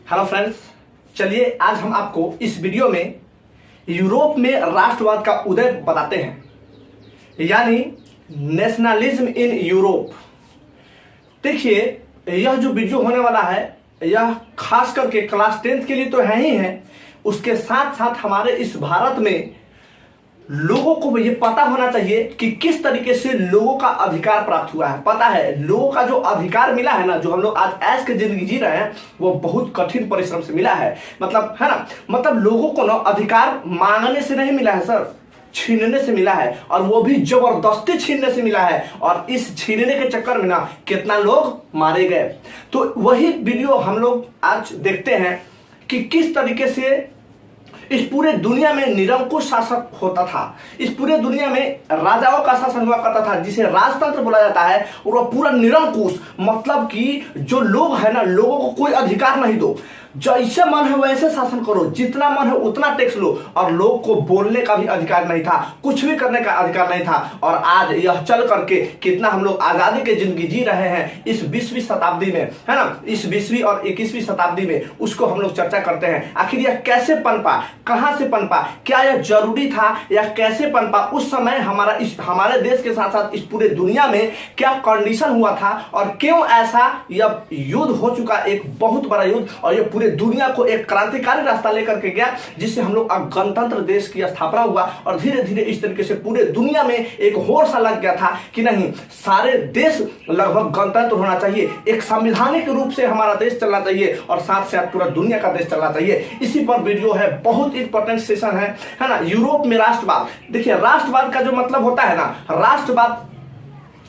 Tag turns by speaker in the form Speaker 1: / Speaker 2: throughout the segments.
Speaker 1: Hello friends, चलिए आज हम आपको इस वीडियो में यूरोप में राष्ट्रवाद का उदय बताते हैं, यानी नेशनलिज्म इन यूरोप। देखिए, यह जो वीडियो होने वाला है यह खास करके क्लास 10th के लिए तो है ही है, उसके साथ साथ हमारे इस भारत में लोगों को ये पता होना चाहिए कि किस तरीके से लोगों का अधिकार प्राप्त हुआ है। पता है, लोगों का जो अधिकार मिला है ना, जो हम लोग आज ऐश की जिंदगी जी रहे हैं, वो बहुत कठिन परिश्रम से मिला है। मतलब है ना, मतलब लोगों को ना अधिकार मांगने से नहीं मिला है सर, छीनने से मिला है, और वो भी जबरदस्ती छीनने से मिला है। और इस छीनने के चक्कर में ना कितना लोग मारे गए। तो वही वीडियो हम लोग आज देखते हैं कि किस तरीके से इस पूरे दुनिया में निरंकुश शासक होता था। इस पूरे दुनिया में राजाओं का शासन हुआ करता था, जिसे राजतंत्र बोला जाता है। और वह पूरा निरंकुश, मतलब कि जो लोग है ना, लोगों को कोई अधिकार नहीं दो, जैसे मन है वैसे शासन करो, जितना मन है उतना टैक्स लो, और लोग को बोलने का भी अधिकार नहीं था, कुछ भी करने का अधिकार नहीं था। और आज यह चल करके कितना हम लोग आजादी की जिंदगी जी रहे हैं इस 20वीं शताब्दी में, है ना, इस 20वीं और 21वीं शताब्दी में, उसको हम लोग चर्चा करते हैं। आखिर यह कैसे पनपा, कहां से पनपा, क्या यह जरूरी था या कैसे पनपा, उस समय हमारे देश के साथ साथ इस पूरे दुनिया में क्या कंडीशन हुआ था, और क्यों ऐसा यह युद्ध हो चुका, एक बहुत बड़ा युद्ध, और यह पूरे दुनिया को एक क्रांतिकारी रास्ता लेकर के गया, जिससे हम लोग गणतंत्र देश की स्थापना हुआ। और धीरे धीरे इस तरीके से पूरे दुनिया में एक होड़ सा लग गया था कि नहीं, सारे देश लगभग गणतंत्र होना चाहिए, एक संवैधानिक रूप से हमारा देश चलना चाहिए, और साथ साथ पूरा दुनिया का देश चलना चाहिए। इसी पर वीडियो है, बहुत इंपॉर्टेंट सेशन है ना। यूरोप में राष्ट्रवाद, देखिए राष्ट्रवाद का जो मतलब होता है ना, राष्ट्रवाद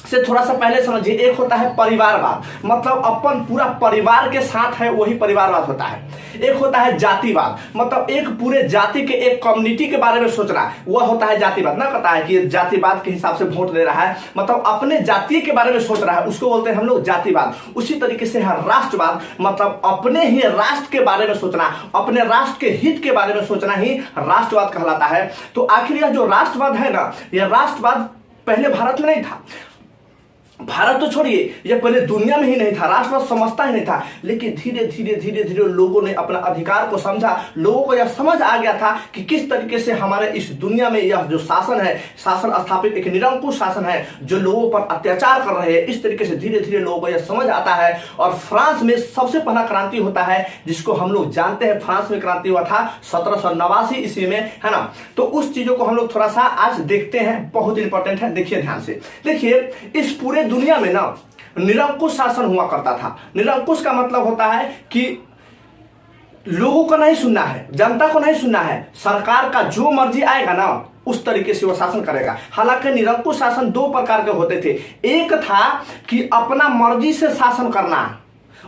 Speaker 1: से थोड़ा सा पहले समझिए, एक होता है परिवारवाद, मतलब अपन पूरा परिवार के साथ है, वही परिवारवाद होता है। एक होता है जातिवाद, मतलब एक पूरे जाति के, एक कम्युनिटी के बारे में सोचना, वह होता है जातिवाद। ना पता है कि जातिवाद के हिसाब से वोट दे रहा है, मतलब अपने जाति के बारे में सोच रहा है, उसको बोलते हैं हम लोग जातिवाद। उसी तरीके से है राष्ट्रवाद, मतलब अपने ही राष्ट्र के बारे में सोचना, अपने राष्ट्र के हित के बारे में सोचना ही राष्ट्रवाद कहलाता है। तो आखिर यह जो राष्ट्रवाद है ना, यह राष्ट्रवाद पहले भारत में नहीं था। भारत तो छोड़िए, यह पहले दुनिया में ही नहीं था, राष्ट्रवाद समझता ही नहीं था। लेकिन धीरे धीरे लोगों ने अपना अधिकार को समझा, लोगों को यह समझ आ गया था कि किस तरीके से हमारे इस दुनिया में यह जो शासन है, शासन स्थापित एक निरंकुश शासन है, जो लोगों पर अत्याचार कर रहे हैं। इस तरीके से धीरे धीरे लोगों को यह समझ आता है। और फ्रांस में सबसे पहला क्रांति होता है, जिसको हम लोग जानते हैं, फ्रांस में क्रांति हुआ था 1789 ईस्वी में, है ना। तो उस चीजों को हम लोग थोड़ा सा आज देखते हैं, बहुत इंपॉर्टेंट है, देखिए ध्यान से। देखिए, इस पूरे दुनिया में ना निरंकुश शासन हुआ करता था। निरंकुश का मतलब होता है कि लोगों को नहीं सुनना है, जनता को नहीं सुनना है, सरकार का जो मर्जी आएगा ना उस तरीके से वो शासन करेगा। हालांकि निरंकुश शासन दो प्रकार के होते थे, एक था कि अपना मर्जी से शासन करना,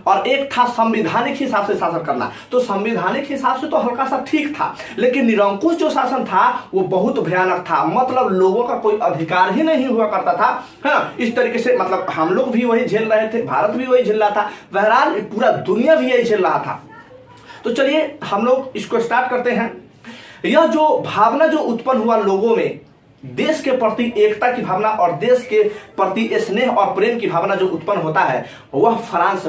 Speaker 1: और एक था संवैधानिक हिसाब से शासन करना। तो संवैधानिक हिसाब से तो हल्का सा ठीक था, लेकिन निरंकुश जो शासन था वो बहुत भयानक था, मतलब लोगों का कोई अधिकार ही नहीं हुआ करता था। हाँ, इस तरीके से मतलब हम लोग भी वही झेल रहे थे, भारत भी वही झेल रहा था, बहरहाल पूरा दुनिया भी यही झेल रहा था। तो चलिए हम लोग इसको स्टार्ट करते हैं। यह जो भावना जो उत्पन्न हुआ लोगों में, देश के प्रति एकता की भावना और देश के प्रति स्नेह और प्रेम की भावना जो उत्पन्न होता है, वह फ्रांस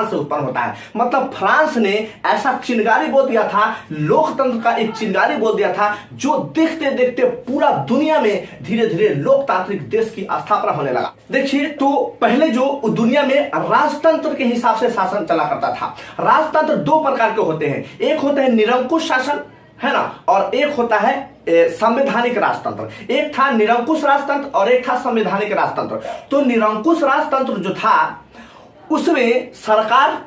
Speaker 1: से उत्पन्न होता है। मतलब फ्रांस ने ऐसा चिंगारी बोल दिया था, लोकतंत्र का एक चिंगारी बोल दिया था, जो देखते देखते पूरा दुनिया में धीरे धीरे लोकतांत्रिक देश की स्थापना होने लगा। देखिए, तो पहले जो दुनिया में राजतंत्र के हिसाब से शासन चला करता था। राजतंत्र दो प्रकार के होते हैं, एक होते हैं निरंकुश शासन, है ना, और एक होता है संवैधानिक राजतंत्र। एक था निरंकुश राजतंत्र और एक था संवैधानिक राजतंत्र। तो निरंकुश राजतंत्र जो था, उसमें सरकार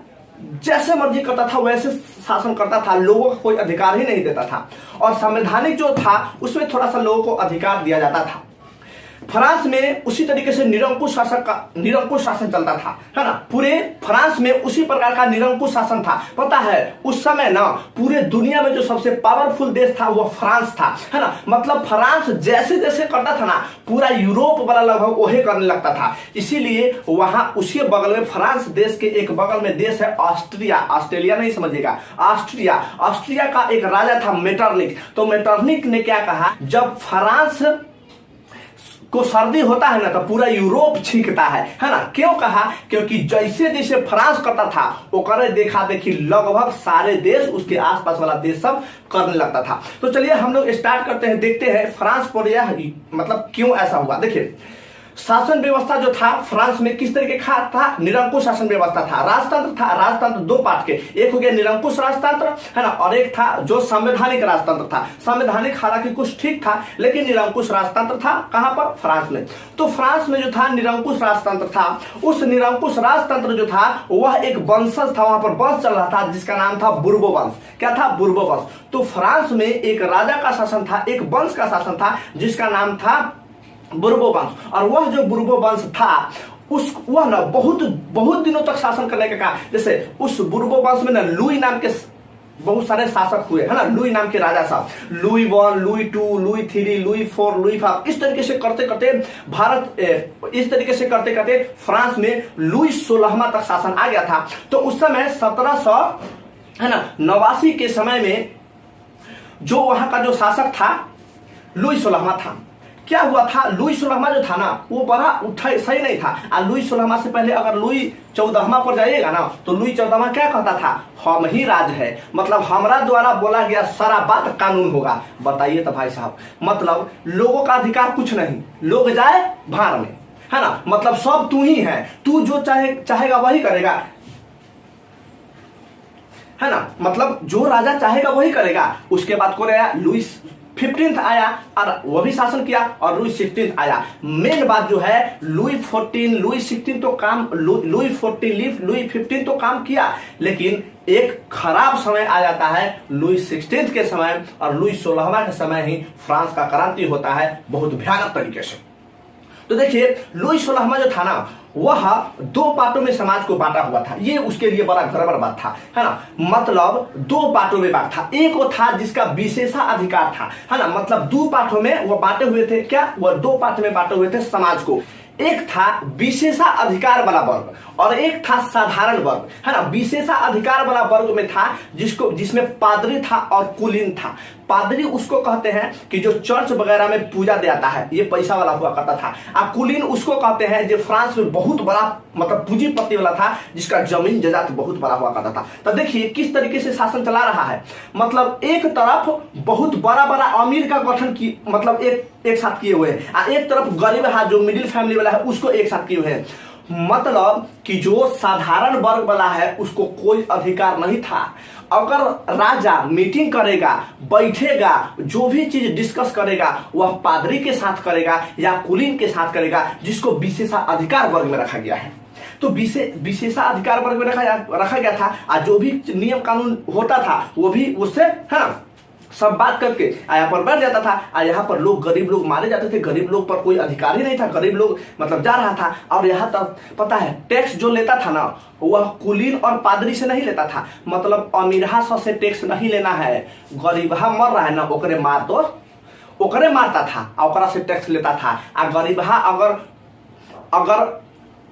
Speaker 1: जैसे मर्जी करता था वैसे शासन करता था, लोगों को कोई अधिकार ही नहीं देता था। और संवैधानिक जो था, उसमें थोड़ा सा लोगों को अधिकार दिया जाता था। फ्रांस में उसी तरीके से निरंकुश शासन चलता था, है ना। पूरे फ्रांस में उसी प्रकार का निरंकुश शासन था। पता है, उस समय ना पूरे दुनिया में जो सबसे पावरफुल देश था वो फ्रांस था, है ना। मतलब फ्रांस जैसे जैसे करता था ना, पूरा यूरोप वाला लगभग वही करने लगता था। इसीलिए वहां उसी बगल में, फ्रांस देश के एक बगल में देश है ऑस्ट्रिया, ऑस्ट्रेलिया नहीं समझिएगा, ऑस्ट्रिया का एक राजा था मेटरनिक। तो मेटरनिक ने क्या कहा, जब फ्रांस को सर्दी होता है ना तो पूरा यूरोप छींकता है ना। क्यों कहा? क्योंकि जैसे जैसे फ्रांस करता था ओकरे देखा देखी लगभग सारे देश, उसके आसपास वाला देश सब करने लगता था। तो चलिए हम लोग स्टार्ट करते हैं, देखते हैं फ्रांस पर यह मतलब क्यों ऐसा हुआ। देखिए शासन व्यवस्था जो था फ्रांस में किस तरीके का था? निरंकुश शासन व्यवस्था था। राजतंत्र था, राजतंत्र दो पार्ट के, एक हो गया निरंकुश राजतंत्र है ना, और एक था जो संवैधानिक राजतंत्र था। संवैधानिक हालांकि कुछ ठीक था, लेकिन निरंकुश राजतंत्र था कहां पर? फ्रांस में। तो फ्रांस में जो था निरंकुश राजतंत्र था, उस निरंकुश राजतंत्र जो था वह एक वंशज था, वहां पर वंश चल रहा था जिसका नाम था बुर्बो वंश। क्या था? बुर्बो वंश। तो फ्रांस में एक राजा का शासन था, एक वंश का शासन था जिसका नाम था बुर्बो वंश। और वह जो बुर्बो वंश था वह ना बहुत बहुत दिनों तक शासन करने का कहा। जैसे उस बुर्बो वंश में ना लुई नाम के बहुत सारे शासक हुए है ना, लुई नाम के राजा साहब, Louis 1, Louis 2, Louis 3, Louis 4, Louis 5, इस तरीके से करते करते भारत इस तरीके से करते करते फ्रांस में लुई 16वां तक शासन आ गया था। तो उस समय 1700 है ना 89 के समय में जो वहां का जो शासक था लुई 16वां था। क्या हुआ था? लुई 16वां जो था ना वो बड़ा सही नहीं था। लुई 16वां से पहले अगर लुई 14वां पर जाइएगा ना तो लुई 14वां क्या कहता था? हम ही राज है, मतलब हमरा द्वारा बोला गया सारा बात कानून होगा। बताइए तो भाई साहब, मतलब लोगों का अधिकार कुछ नहीं, लोग जाए भाड़ में है ना, मतलब सब तू ही है, तू जो चाहेगा वही करेगा है ना, मतलब जो राजा चाहेगा वही करेगा। उसके बाद कौन आया? लुई 15 आया और वह भी शासन किया, और लुई 16 आया। मेन बात जो है लुई 14, लुई 16 तो काम, लुई 14, लुई 15 तो काम किया, लेकिन एक खराब समय आ जाता है लुई 16 के समय, और लुई 16वां के समय ही फ्रांस का क्रांति होता है बहुत भयानक तरीके से। तो देखिए लुई 16वां जो था ना वह दो पार्टों में समाज को बांटा हुआ था। ये उसके लिए बड़ा गड़बड़ बात था है ना, मतलब दो पार्टों में बांटा था। एक वो था जिसका विशेषाधिकार था है ना, मतलब दो पार्टों में वो बांटे हुए थे। क्या? वह दो पार्ट में बांटे हुए थे समाज को। एक था विशेषाधिकार वाला वर्ग और एक था साधारण वर्ग है ना। विशेषाधिकार वाला वर्ग में था जिसमें पादरी था और कुलीन था। पादरी उसको कहते हैं कि जो चर्च वगैरह में पूजा देता है, ये पैसा वाला हुआ करता था। और कुलीन उसको कहते हैं जो फ्रांस में बहुत बड़ा मतलब पूंजीपति वाला था, जिसका जमीन जायदाद बहुत बड़ा हुआ करता था। तो देखिए किस तरीके से शासन चला रहा है, मतलब एक तरफ बहुत बड़ा बड़ा अमीर का गठन की मतलब एक साथ किए हुए हैं, और एक तरफ गरीब है जो मिडिल फैमिली वाला है उसको एक साथ किए हुए हैं। मतलब कि जो साधारण वर्ग वाला है उसको कोई अधिकार नहीं था। अगर राजा मीटिंग करेगा, बैठेगा, जो भी चीज डिस्कस करेगा वह पादरी के साथ करेगा या कुलीन के साथ करेगा, जिसको विशेषाधिकार वर्ग में रखा गया है। तो विशेषाधिकार वर्ग में रखा गया था, और जो भी नियम कानून होता था वो भी उससे है ना सब बात करके यहाँ पर बैठ जाता था। और यहाँ पर लोग गरीब लोग मारे जाते थे, गरीब लोग पर कोई अधिकार ही नहीं था, गरीब लोग मतलब जा रहा था। और यहाँ तक पता है टैक्स जो लेता था ना वह कुलीन और पादरी से नहीं लेता था, मतलब अमीरहा से टैक्स नहीं लेना है, गरीबहा मर रहा है ना ओकरे मार दो, ओकरे मारता था और ओकरा से टैक्स लेता था। और गरीबहा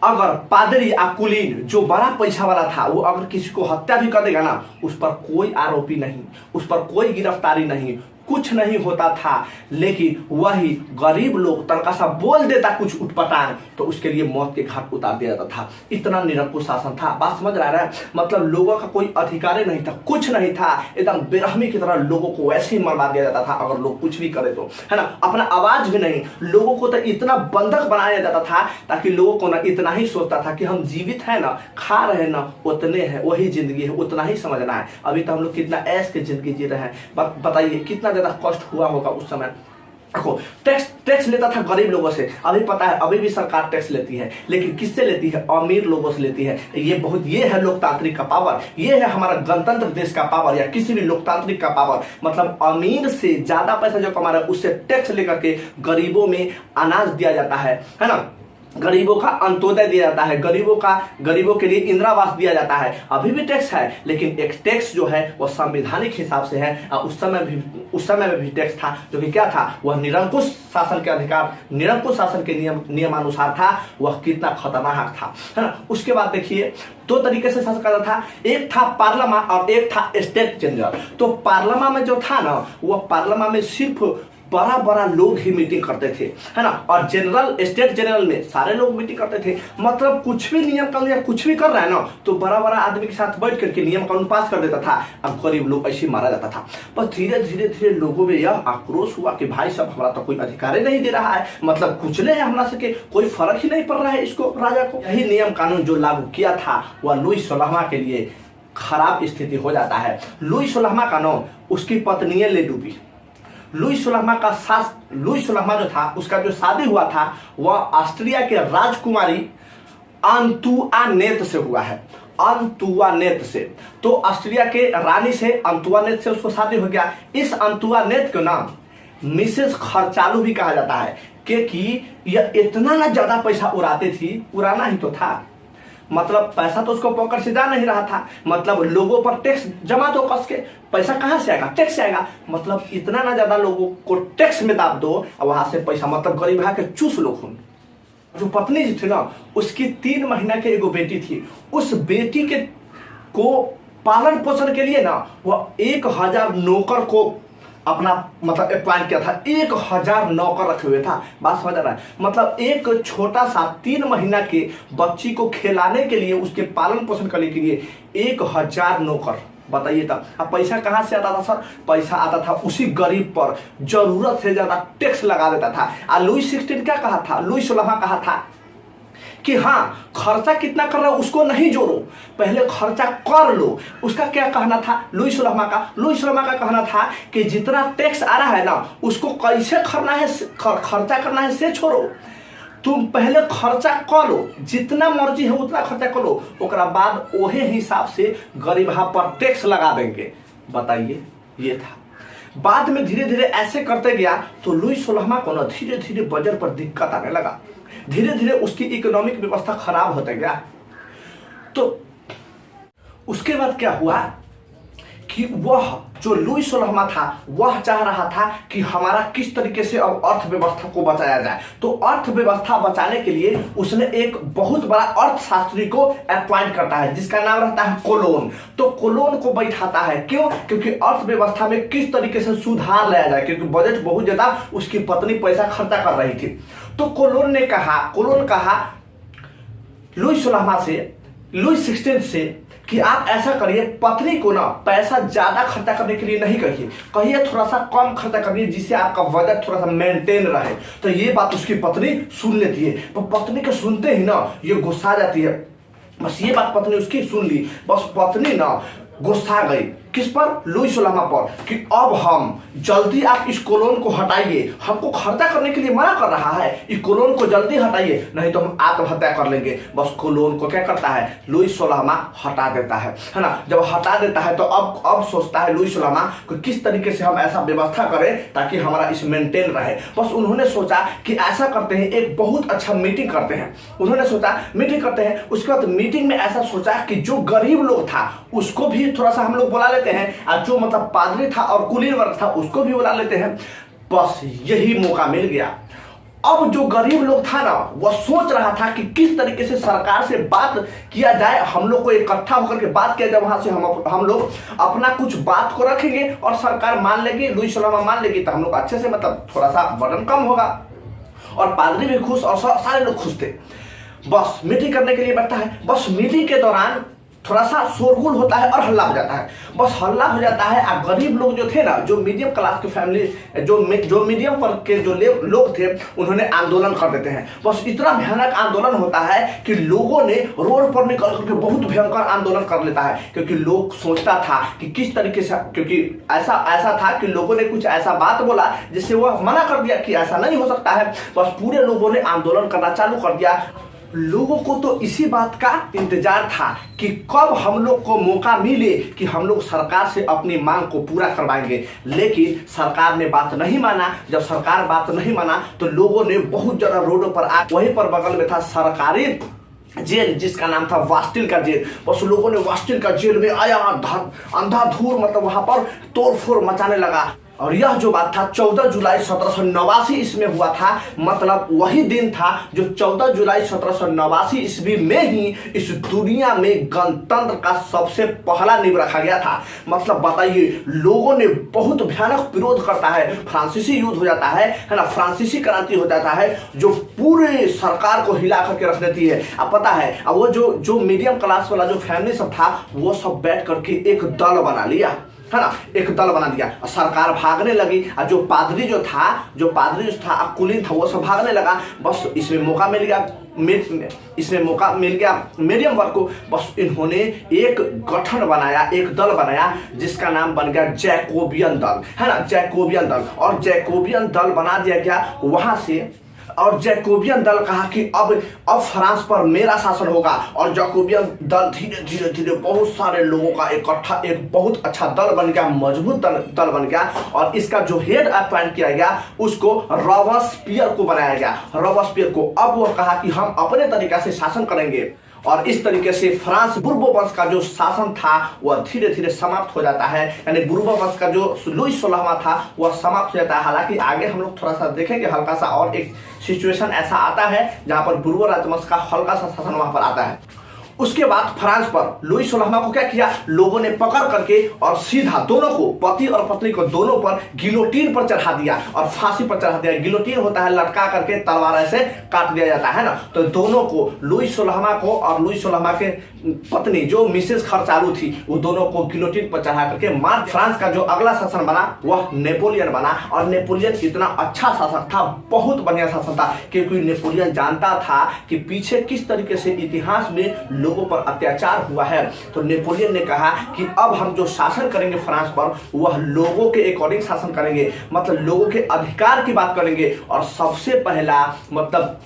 Speaker 1: अगर पादरी या कुलीन जो बड़ा पैसा वाला था वो अगर किसी को हत्या भी कर देगा ना उस पर कोई आरोपी नहीं, उस पर कोई गिरफ्तारी नहीं, कुछ नहीं होता था। लेकिन वही गरीब लोग तनका सा बोल देता कुछ उठपटांग तो उसके लिए मौत के घाट उतार दिया जाता था। इतना निरंकुश शासन था। बात समझ रहा है? मतलब लोगों का कोई अधिकार नहीं था, कुछ नहीं था, एकदम बेरहमी की तरह लोगों को वैसे ही मरवा दिया जाता था अगर लोग कुछ भी करे तो है ना। अपना आवाज भी नहीं, लोगों को तो इतना बंधक बनाया जाता था ताकि लोगों को ना इतना ही सोचता था कि हम जीवित है ना, खा रहे ना, उतने हैं, वही जिंदगी है, उतना ही समझना है। अभी तो हम लोग कितना ऐश की जिंदगी जी रहे हैं, बताइए कितना ज्यादा कष्ट हुआ होगा उस समय। देखो टैक्स लेता था गरीब लोगों से, अभी पता है अभी भी सरकार टैक्स लेती है, लेकिन किससे लेती है? अमीर लोगों से लेती है। ये है लोकतांत्रिक का पावर, ये है हमारा गणतंत्र देश का पावर, या किसी भी लोकतांत्रिक का पावर। मतलब अमीर से ज्यादा पैसा जो कमा रहा है उससे टैक्स लेकर के गरीबों में अनाज दिया जाता है ना, गरीबों का अंत्योदय दिया जाता है, गरीबों के लिए इंदिरावास दिया जाता है। अभी भी टैक्स है, लेकिन एक टैक्स जो है वो संवैधानिक हिसाब से है। उस समय में भी टैक्स था जो कि क्या था, वह निरंकुश शासन के अधिकार, निरंकुश शासन के नियमानुसार था। वह कितना खतरनाक था है ना। उसके बाद देखिए दो तरीके से शासन करता था, एक था पार्लियामेंट और एक था स्टेट जनरल। तो पार्लियामेंट में जो था ना वह पार्लियामेंट में सिर्फ बड़ा बड़ा लोग ही मीटिंग करते थे, है ना। और जनरल स्टेट जनरल में सारे लोग मीटिंग करते थे। मतलब कुछ भी नियम कानून या कुछ भी कर रहा है ना तो बड़ा बड़ा आदमी के साथ बैठ करके नियम कानून पास कर देता था। अब गरीब लोग ऐसे मारा जाता था। बस धीरे धीरे धीरे लोगों में यह आक्रोश हुआ कि भाई साहब हमारा तो कोई अधिकार ही नहीं दे रहा है, मतलब कुचले है हमरा से, कोई फर्क ही नहीं पड़ रहा है इसको, राजा को। यही नियम कानून जो लागू किया था वह लुई 16वां के लिए खराब स्थिति हो जाता है। लुई 16वां का नाम उसकी पत्नी ले डूबी। लुई 16वां जो था उसका जो शादी हुआ था वह ऑस्ट्रिया के राजकुमारी अंतुआनेत से हुआ है, अंतुआनेत से। तो ऑस्ट्रिया के रानी से अंतुआनेत से उसको शादी हो गया। इस अंतुआनेत का नाम मिसेस खर्चालू भी कहा जाता है क्योंकि यह इतना ना ज्यादा पैसा उड़ाती थी, उड़ाना ही तो था, मतलब पैसा तो उसको पॉकेट से जा नहीं रहा था, मतलब लोगों पर टैक्स जमा दो कस के, पैसा कहाँ से आएगा, टैक्स से आएगा। मतलब इतना ना ज्यादा लोगों को टैक्स में दाब दो और वहां से पैसा, मतलब गरीब के चूस लो खून। जो पत्नी जी थी ना उसकी 3 महीना की एगो बेटी थी। उस बेटी के को पालन पोषण के लिए ना वह 1000 नौकर को अपना मतलब अपॉइंट किया था। 1000 नौकर रखे हुए था। बात समझ रहा है, मतलब एक छोटा सा 3 महीना के बच्ची को खिलाने के लिए, उसके पालन पोषण करने के लिए 1000 नौकर। बताइए तब अब पैसा कहाँ से आता था सर? पैसा आता था उसी गरीब पर, जरूरत से ज्यादा टैक्स लगा देता था। और लुई 16 क्या कहा था, लुई 16 कहा था कि हाँ खर्चा कितना कर रहा है उसको नहीं जोड़ो, पहले खर्चा कर लो। उसका क्या कहना था लुई 16 का? लुई 16 का कहना था कि जितना टैक्स आ रहा है ना उसको कैसे खर्चा करना है से छोड़ो, तुम पहले खर्चा कर लो, जितना मर्जी है उतना खर्चा कर लो, ओकरा बाद ओहे हिसाब से गरीबा पर टैक्स लगा देंगे। बताइए, ये था। बाद में धीरे धीरे ऐसे करते गया तो लुई 16 को ना धीरे धीरे बजट पर दिक्कत आने लगा, धीरे धीरे उसकी इकोनॉमिक व्यवस्था खराब होता गया। तो उसके बाद क्या हुआ कि वह जो लुई 16 था वह चाह रहा था कि हमारा किस तरीके से अब अर्थव्यवस्था को बचाया जाए। तो अर्थव्यवस्था बचाने के लिए उसने एक बहुत बड़ा अर्थशास्त्री को अपॉइंट करता है जिसका नाम रहता है कोलोन। तो कोलोन को बैठाता है, क्यों? क्योंकि अर्थव्यवस्था में किस तरीके से सुधार लाया जाए, क्योंकि बजट बहुत ज्यादा उसकी पत्नी पैसा खर्चा कर रही थी। तो कोलोन कहा लुई 16 से कि आप ऐसा करिए, पत्नी को ना पैसा ज्यादा खर्चा करने के लिए नहीं कहिए थोड़ा सा कम खर्चा करिए जिससे आपका बजट थोड़ा सा मेंटेन रहे। तो ये बात उसकी पत्नी सुन लेती है। तो पत्नी के सुनते ही ना ये गुस्सा जाती है। बस ये बात पत्नी उसकी सुन ली, बस पत्नी ना गुस्सा गई। किस पर? लुई 16 पर, कि अब हम जल्दी आप इस कोलोन को हटाइए, हमको खर्चा करने के लिए मना कर रहा है, इस कोलोन को जल्दी हटाइए नहीं तो हम आत्महत्या कर लेंगे। बस कोलोन को क्या करता है, लुई 16 हटा देता है ना। जब हटा देता है तो अब सोचता है लुई 16 कि किस तरीके से हम ऐसा व्यवस्था करें ताकि हमारा इस मेंटेन रहे। बस उन्होंने सोचा कि ऐसा करते हैं, एक बहुत अच्छा मीटिंग करते हैं। उन्होंने सोचा मीटिंग करते हैं। उसके बाद मीटिंग में ऐसा सोचा कि जो गरीब लोग था उसको भी थोड़ा सा हम लोग बुला लेते हैं, और जो मतलब पादरी था और कुलीन वर्ग था उसको भी बुला लेते हैं। बस यही मौका मिल गया। अब जो गरीब लोग था ना वह सोच रहा था कि किस तरीके से सरकार से बात किया जाए, हम लोग को इकट्ठा होकर के बात किया जाए, वहां से हम लोग अपना कुछ बात को रखेंगे और सरकार मान लेगी, लुई 16 मान लेगी तो हम लोग अच्छे से मतलब थोड़ा सा बर्डन कम होगा। और पादरी भी खुश और सारे लोग खुश थे। बस मीटिंग करने के लिए बैठता है। बस मीटिंग के दौरान थोड़ा सा शोरगुल होता है और हल्ला हो जाता है। बस हल्ला हो जाता है और गरीब लोग जो थे ना, जो मीडियम क्लास की फैमिली, जो मीडियम वर्ग के जो लोग थे उन्होंने आंदोलन कर देते हैं। बस इतना भयानक आंदोलन होता है कि लोगों ने रोड पर निकल करके बहुत भयंकर आंदोलन कर लेता है, क्योंकि लोग सोचता था कि किस तरीके से, क्योंकि ऐसा था कि लोगों ने कुछ ऐसा बात बोला जिससे वह मना कर दिया कि ऐसा नहीं हो सकता है। बस पूरे लोगों ने आंदोलन करना चालू कर दिया। लोगों को तो इसी बात का इंतजार था कि कब हम लोग को मौका मिले कि हम लोग सरकार से अपनी मांग को पूरा करवाएंगे, लेकिन सरकार ने बात नहीं माना। जब सरकार बात नहीं माना तो लोगों ने बहुत ज्यादा रोडों पर वहीं पर बगल में था सरकारी जेल जिसका नाम था वास्टिल का जेल। बस लोगों ने वास्टिल का जेल में आया अंधाधुंध, मतलब वहां पर तोड़फोड़ मचाने लगा। और यह जो बात था 14 जुलाई 1789 ईस्वी में हुआ था। मतलब वही दिन था जो 14 जुलाई 1789 ईस्वी में ही इस दुनिया में गणतंत्र का सबसे पहला नींव रखा गया था। मतलब बताइए, लोगों ने बहुत भयानक विरोध करता है, फ्रांसीसी युद्ध हो जाता है ना, फ्रांसीसी क्रांति हो जाता है जो पूरे सरकार को हिला करके रख देती है। अब पता है, अब वो जो मीडियम क्लास वाला जो फैमिली सब था वो सब बैठ करके एक दल बना लिया, है ना, एक दल बना दिया। सरकार भागने लगी और जो पादरी जो था कुलीन था वो सब भागने लगा। बस इसमें मौका मिल गया मीडियम वर्ग को। बस इन्होंने एक गठन बनाया, एक दल बनाया जिसका नाम बन गया जैकोबियन दल, है ना, जैकोबियन दल। और जैकोबियन दल बना दिया गया वहां से। और जैकोबियन दल कहा कि अब फ्रांस पर मेरा शासन होगा। और जैकोबियन दल धीरे धीरे धीरे बहुत सारे लोगों का इकट्ठा एक बहुत अच्छा दल बन गया, मजबूत दल बन गया। और इसका जो हेड अपॉइंट किया गया उसको रॉबespierre को बनाया गया, रॉबespierre को। अब वो कहा कि हम अपने तरीके से शासन करेंगे। और इस तरीके से फ्रांस बुर्बो वंश का जो शासन था वह धीरे धीरे समाप्त हो जाता है। यानी बुर्बो वंश का जो लुई 16वां था वह समाप्त हो जाता है। हालांकि आगे हम लोग थोड़ा सा देखेंगे हल्का सा, और एक सिचुएशन ऐसा आता है जहां पर बुर्बो राजवंश का हल्का सा शासन वहां पर आता है। उसके बाद फ्रांस पर लुई 16वां को क्या किया, लोगों ने पकड़ करके और सीधा दोनों को, पति और पत्नी को दोनों पर गिलोटीन पर चढ़ा दिया और फांसी पर चढ़ा दिया। गिलोटीन होता है लटका करके तलवार से काट दिया जाता है ना। तो दोनों को, लुई 16वां को और लुई 16वां के पत्नी जो मिसेस खरचालू थी, वो दोनों को गिलोटीन पर चढ़ा करके मार। फ्रांस का जो अगला शासन बना वह नेपोलियन बना। और नेपोलियन इतना अच्छा शासक था, बहुत बढ़िया शासन था, क्योंकि नेपोलियन जानता था कि पीछे किस तरीके से इतिहास में लोगों पर अत्याचार हुआ है। तो नेपोलियन ने कहा कि अब हम जो शासन करेंगे फ्रांस पर वह लोगों के अकॉर्डिंग शासन करेंगे, मतलब लोगों के अधिकार की बात करेंगे। और सबसे पहला मतलब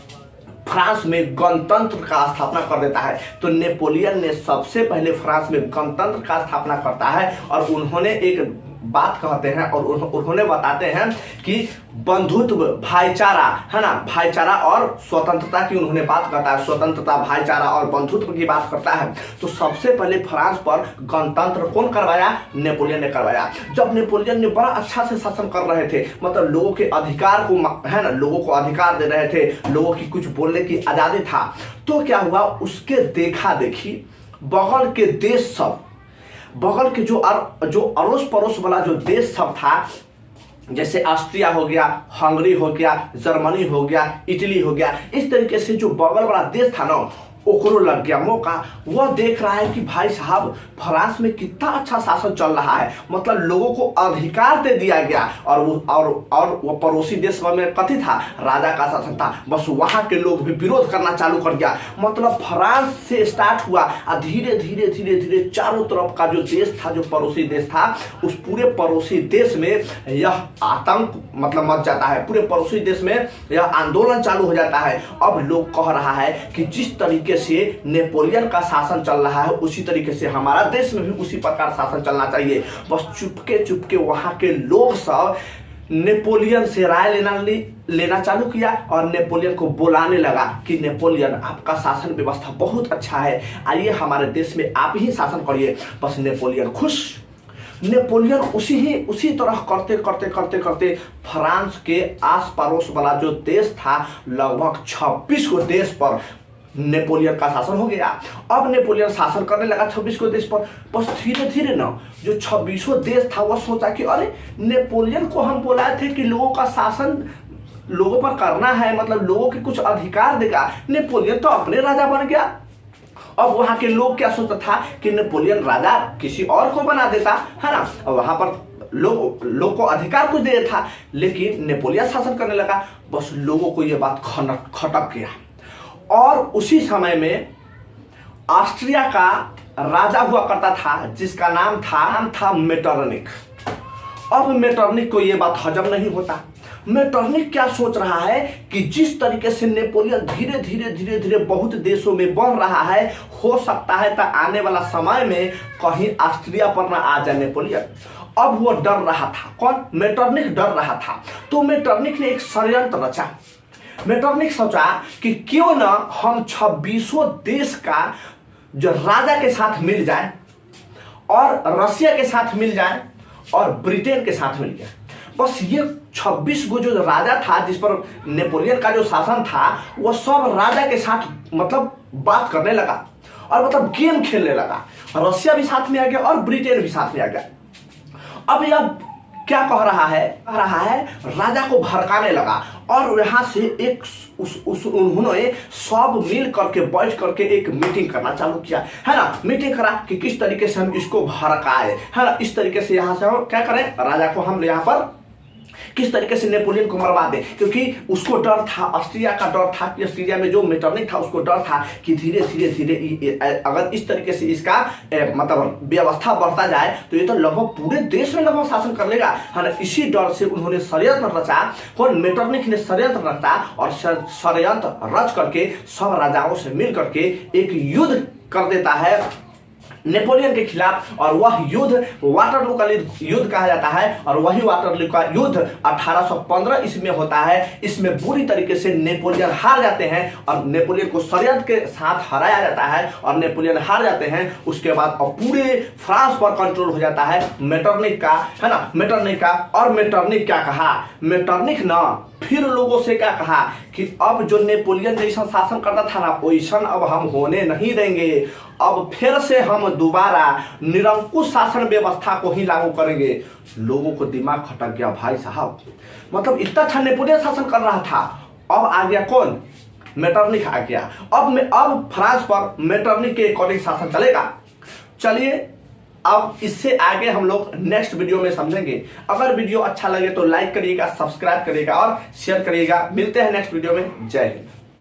Speaker 1: फ्रांस में गणतंत्र का स्थापना कर देता है। तो नेपोलियन ने सबसे पहले फ्रांस में गणतंत्र का स्थापना करता है। और उन्होंने एक बात कहते हैं और उन्होंने बताते हैं कि बंधुत्व, भाईचारा, है ना, भाईचारा और स्वतंत्रता की उन्होंने बात करता है। स्वतंत्रता, भाईचारा और बंधुत्व की बात करता है। तो सबसे पहले फ्रांस पर गणतंत्र कौन करवाया, नेपोलियन ने करवाया। जब नेपोलियन ने बड़ा अच्छा से शासन कर रहे थे, मतलब लोगों के अधिकार को, है ना, लोगों को अधिकार दे रहे थे, लोगों की कुछ बोलने की आजादी था। तो क्या हुआ, उसके देखा देखी बगल के देश सब, बगल के जो अड़ोस पड़ोस वाला जो देश सब था, जैसे ऑस्ट्रिया हो गया, हंगरी हो गया, जर्मनी हो गया, इटली हो गया, इस तरीके से जो बगल वाला देश था ना, ओकरो लग गया मौका। वह देख रहा है कि भाई साहब फ्रांस में कितना अच्छा शासन चल रहा है, मतलब लोगों को अधिकार दे दिया गया। और वो पड़ोसी देश में कथी था, राजा का शासन था। बस वहां के लोग भी विरोध करना चालू कर दिया। मतलब फ्रांस से स्टार्ट हुआ और धीरे धीरे धीरे धीरे चारों तरफ का जो देश था, जो पड़ोसी देश था, उस पूरे पड़ोसी देश में यह आतंक मतलब मच जाता है। पूरे पड़ोसी देश में यह आंदोलन चालू हो जाता है। अब लोग कह रहा है कि जिस तरीके से नेपोलियन का शासन चल रहा है उसी तरीके से हमारा देश में भी उसी प्रकार शासन चलना चाहिए। बस चुपके चुपके वहां के लोग सब नेपोलियन से राय लेना चालू किया और नेपोलियन को बुलाने लगा कि नेपोलियन, आपका शासन व्यवस्था बहुत अच्छा है, आइए हमारे देश में आप ही शासन करिए। बस नेपोलियन खुश। नेपोलियन उसी तरह करते करते करते करते फ्रांस के आस पड़ोस वाला जो देश था, लगभग 26 को देश पर नेपोलियन का शासन हो गया। अब नेपोलियन शासन करने लगा 26 को देश पर। बस धीरे धीरे ना जो 26 देश था वह सोचा कि अरे नेपोलियन को हम बोलाए थे कि लोगों का शासन लोगों पर करना है, मतलब लोगों के कुछ अधिकार देगा, नेपोलियन तो अपने राजा बन गया। अब वहां के लोग क्या सोचता था कि नेपोलियन राजा किसी और को बना देता, है ना, और वहां पर लोग को अधिकार कुछ दे था। लेकिन नेपोलियन शासन करने लगा। बस लोगों को यह बात खटक गया। और उसी समय में ऑस्ट्रिया का राजा हुआ करता था जिसका नाम था मेटरनिक। अब मेटरनिक को यह बात हजम नहीं होता। मेटरनिक क्या सोच रहा है कि जिस तरीके से नेपोलियन धीरे धीरे धीरे धीरे बहुत देशों में बढ़ रहा है, हो सकता है तो आने वाला समय में कहीं ऑस्ट्रिया पर ना आ जाए नेपोलियन। अब वो डर रहा था। कौन? मेटरनिक डर रहा था। तो मेटरनिक ने एक षड्यंत्र रचा। मेटरनिक सोचा कि क्यों ना हम 26 देश का जो राजा के साथ मिल जाए और रसिया के साथ मिल जाए और ब्रिटेन के साथ मिल जाए। बस ये 26 गो जो राजा था जिस पर नेपोलियन का जो शासन था, वो सब राजा के साथ मतलब बात करने लगा और मतलब गेम खेलने लगा। रशिया भी साथ में आ गया और ब्रिटेन भी साथ में आ गया। अब यह क्या कह रहा है राजा को भड़काने लगा और यहाँ से एक उन्होंने सब मिल करके बैठ करके एक मीटिंग करना चालू किया, है ना। मीटिंग करा कि किस तरीके से हम इसको भड़काए, है ना। इस तरीके से यहाँ से हम क्या करें, राजा को हम यहाँ पर किस तरीके से नेपोलियन को मरवा दे, क्योंकि उसको डर था, ऑस्ट्रिया का डर था कि ऑस्ट्रिया में जो मेटरनिक था उसको डर था कि धीरे धीरे अगर इस तरीके से इसका मतलब व्यवस्था बढ़ता जाए तो ये तो लगभग पूरे देश में लगभग शासन कर लेगा, है ना। इसी डर से उन्होंने षड्यंत्र रचा, कौन मेटरनिक ने षड्यंत्र रचा और षड्यंत्र रच करके सब राजाओं से मिल करके एक युद्ध कर देता है नेपोलियन के खिलाफ। और वह युद्ध वाटरलू का युद्ध कहा जाता है और वही वाटरलू का युद्ध 1815 इसमें होता है। इसमें बुरी तरीके से नेपोलियन हार जाते हैं और नेपोलियन को षड्यंत्र के साथ हराया जाता है और नेपोलियन हार जाते हैं। उसके बाद अब पूरे फ्रांस पर कंट्रोल हो जाता है मेटरनिक का, है ना, मेटरनिक का। और मेटरनिक क्या कहा, मेटरनिक ना फिर लोगों से क्या कहा कि अब जो नेपोलियन जैसा शासन करता था ना, वैसा अब हम होने नहीं देंगे। अब फिर से हम दोबारा निरंकुश शासन व्यवस्था को ही लागू करेंगे। लोगों को दिमाग खटक गया भाई साहब, मतलब इतना अच्छा नेपोलियन शासन कर रहा था, अब आ गया कौन, मेटरनिक आ गया। अब फ्रांस पर मेटरनिक के अकॉर्डिंग शासन चलेगा। चलिए अब इससे आगे हम लोग नेक्स्ट वीडियो में समझेंगे। अगर वीडियो अच्छा लगे तो लाइक करिएगा, सब्सक्राइब करिएगा और शेयर करिएगा। मिलते हैं नेक्स्ट वीडियो में। जय हिंद।